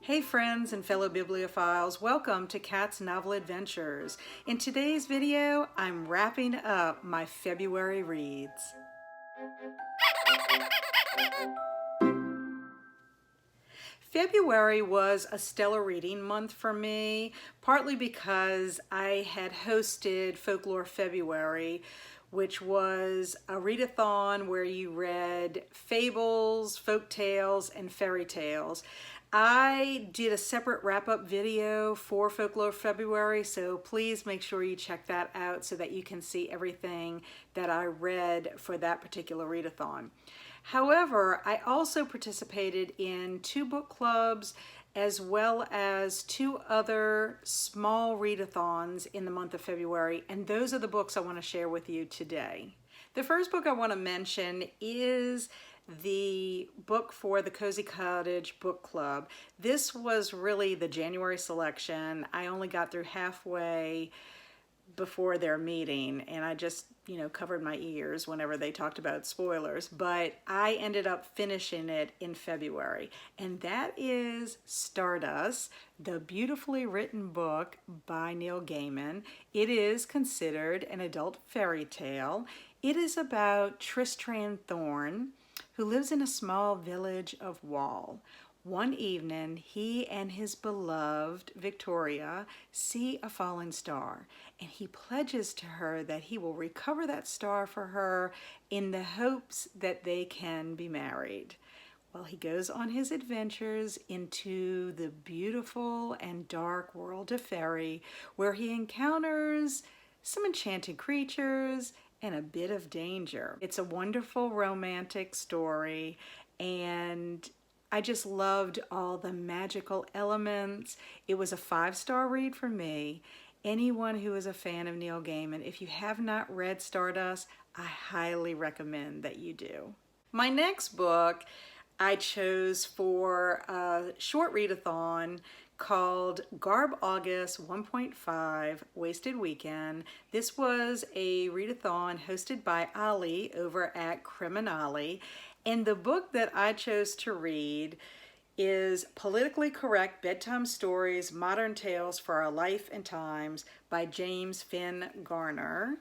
Hey friends and fellow bibliophiles, welcome to Kat's Novel Adventures. In today's video, I'm wrapping up my February reads. February was a stellar reading month for me, partly because I had hosted Folklore February, which was a readathon where you read fables, folk tales, and fairy tales. I did a separate wrap-up video for Folklore February, so please make sure you check that out so that you can see everything that I read for that particular readathon. However, I also participated in 2 book clubs as well as 2 other small readathons in the month of February, and those are the books I want to share with you today. The first book I want to mention is the book for the Cozy Cottage book club. This was really the January selection. I only got through halfway before their meeting and I just covered my ears whenever they talked about spoilers, but I ended up finishing it in February, and that is Stardust, the beautifully written book by Neil Gaiman. It is considered an adult fairy tale. It is about Tristram Thorn, who lives in a small village of Wall. One evening, he and his beloved Victoria see a falling star, and he pledges to her that he will recover that star for her in the hopes that they can be married. Well, he goes on his adventures into the beautiful and dark world of fairy, where he encounters some enchanted creatures and a bit of danger. It's a wonderful romantic story, and I just loved all the magical elements. It was a 5-star read for me. Anyone who is a fan of Neil Gaiman, if you have not read Stardust, I highly recommend that you do. My next book I chose for a short readathon called GarbAugust 1.5 Wasted Weekend. This was a readathon hosted by Olly over at Criminale. And the book that I chose to read is Politically Correct Bedtime Stories, Modern Tales for Our Life and Times by James Finn Garner.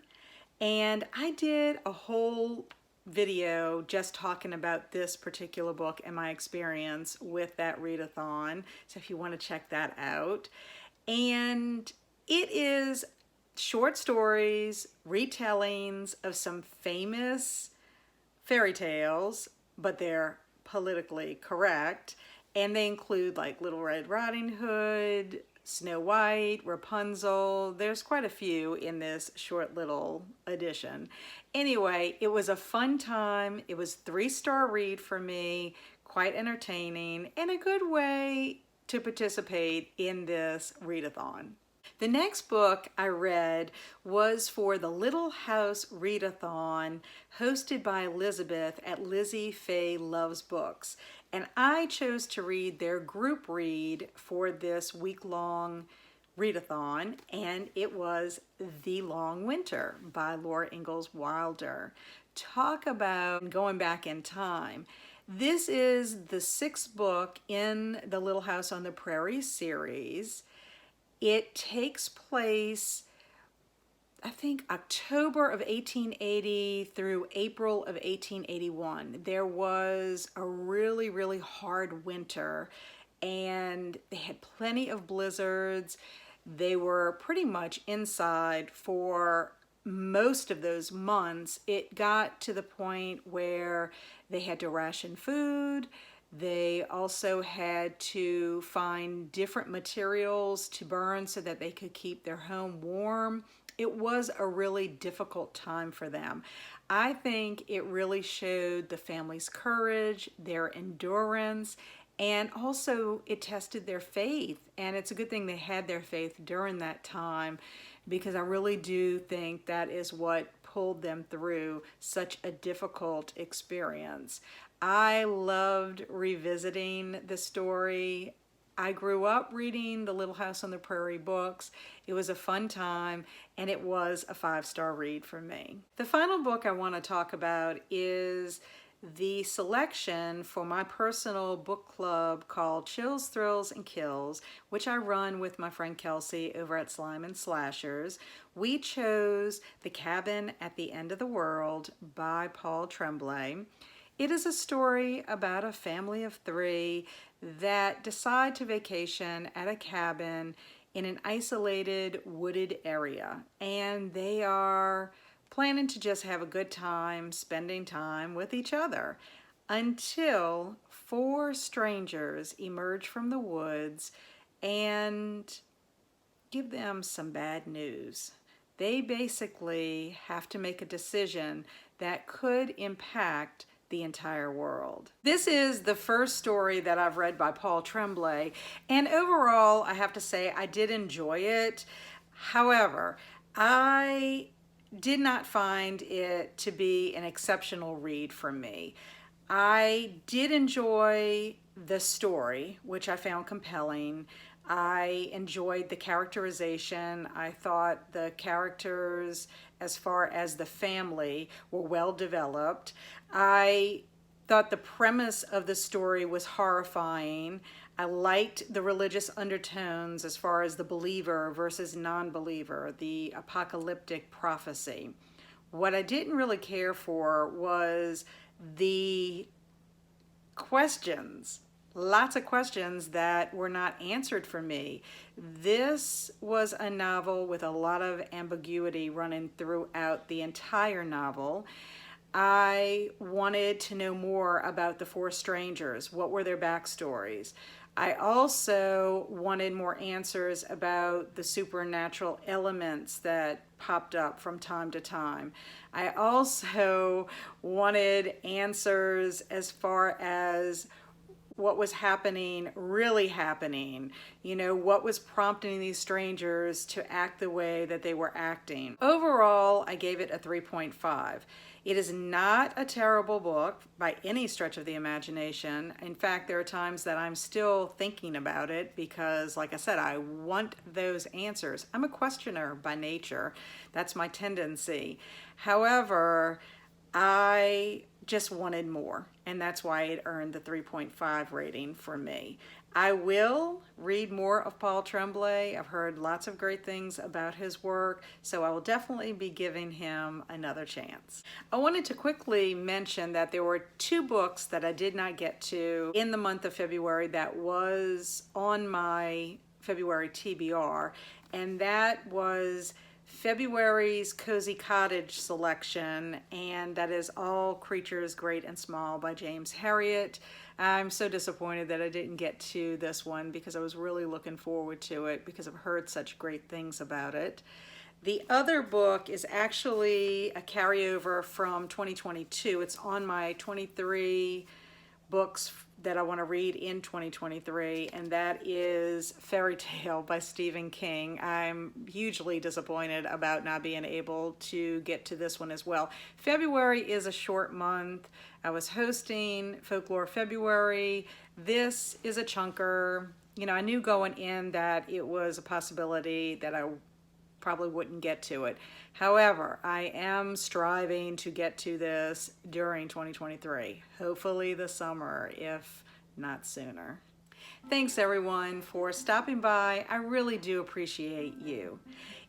And I did a whole video just talking about this particular book and my experience with that readathon. So if you want to check that out. And it is short stories, retellings of some famous fairy tales, but they're politically correct, and they include like Little Red Riding Hood, Snow White, Rapunzel. There's quite a few in this short little edition. Anyway, it was a fun time. It was 3-star read for me, quite entertaining, and a good way to participate in this readathon. The next book I read was for the Little House Readathon hosted by Elizabeth at Lizzie Faye Loves Books. And I chose to read their group read for this week-long readathon, and it was The Long Winter by Laura Ingalls Wilder. Talk about going back in time. This is the 6th book in the Little House on the Prairie series. It takes place, I think, October of 1880 through April of 1881. There was a really, really hard winter, and they had plenty of blizzards. They were pretty much inside for most of those months. It got to the point where they had to ration food. They also had to find different materials to burn so that they could keep their home warm. It was a really difficult time for them. I think it really showed the family's courage, their endurance, and also it tested their faith. And it's a good thing they had their faith during that time, because I really do think that is what pulled them through such a difficult experience. I loved revisiting the story. I grew up reading the Little House on the Prairie books. It was a fun time, and it was a 5-star read for me. The final book I want to talk about is the selection for my personal book club called Chills, Thrills, and Kills, which I run with my friend Kelsi over at Slime and Slashers. We chose The Cabin at the End of the World by Paul Tremblay. It is a story about a family of 3 that decide to vacation at a cabin in an isolated wooded area, and they are planning to just have a good time spending time with each other until 4 strangers emerge from the woods and give them some bad news. They basically have to make a decision that could impact the entire world. This is the first story that I've read by Paul Tremblay, and overall I have to say I did enjoy it. However, I did not find it to be an exceptional read for me. I did enjoy the story, which I found compelling. I enjoyed the characterization. I thought the characters, as far as the family, were well developed. I thought the premise of the story was horrifying. I liked the religious undertones as far as the believer versus non-believer, the apocalyptic prophecy. What I didn't really care for was the questions. Lots of questions that were not answered for me. This was a novel with a lot of ambiguity running throughout the entire novel. I wanted to know more about the 4 strangers. What were their backstories? I also wanted more answers about the supernatural elements that popped up from time to time. I also wanted answers as far as what was happening, really happening. You know, what was prompting these strangers to act the way that they were acting. Overall, I gave it a 3.5. It is not a terrible book by any stretch of the imagination. In fact, there are times that I'm still thinking about it because, like I said, I want those answers. I'm a questioner by nature. That's my tendency. However, I just wanted more, and that's why it earned the 3.5 rating for me. I will read more of Paul Tremblay. I've heard lots of great things about his work, so I will definitely be giving him another chance. I wanted to quickly mention that there were 2 books that I did not get to in the month of February that was on my February TBR, and that was February's Cozy Cottage selection, and that is All Creatures Great and Small by James Herriot. I'm so disappointed that I didn't get to this one because I was really looking forward to it because I've heard such great things about it. The other book is actually a carryover from 2022. It's on my 23 books that I want to read in 2023, and that is Fairy Tale by Stephen King. I'm hugely disappointed about not being able to get to this one as well. February is a short month. I was hosting Folklore February. This is a chunker. You know, I knew going in that it was a possibility that I probably wouldn't get to it. However, I am striving to get to this during 2023, hopefully the summer, if not sooner. Thanks everyone for stopping by. I really do appreciate you.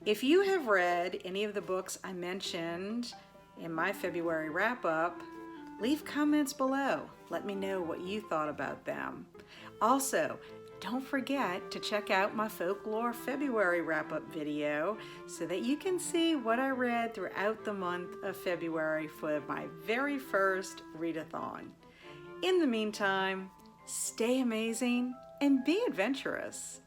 If you have read any of the books I mentioned in my February wrap-up, leave comments below. Let me know what you thought about them. Also, don't forget to check out my Folklore February wrap-up video so that you can see what I read throughout the month of February for my very first readathon. In the meantime, stay amazing and be adventurous.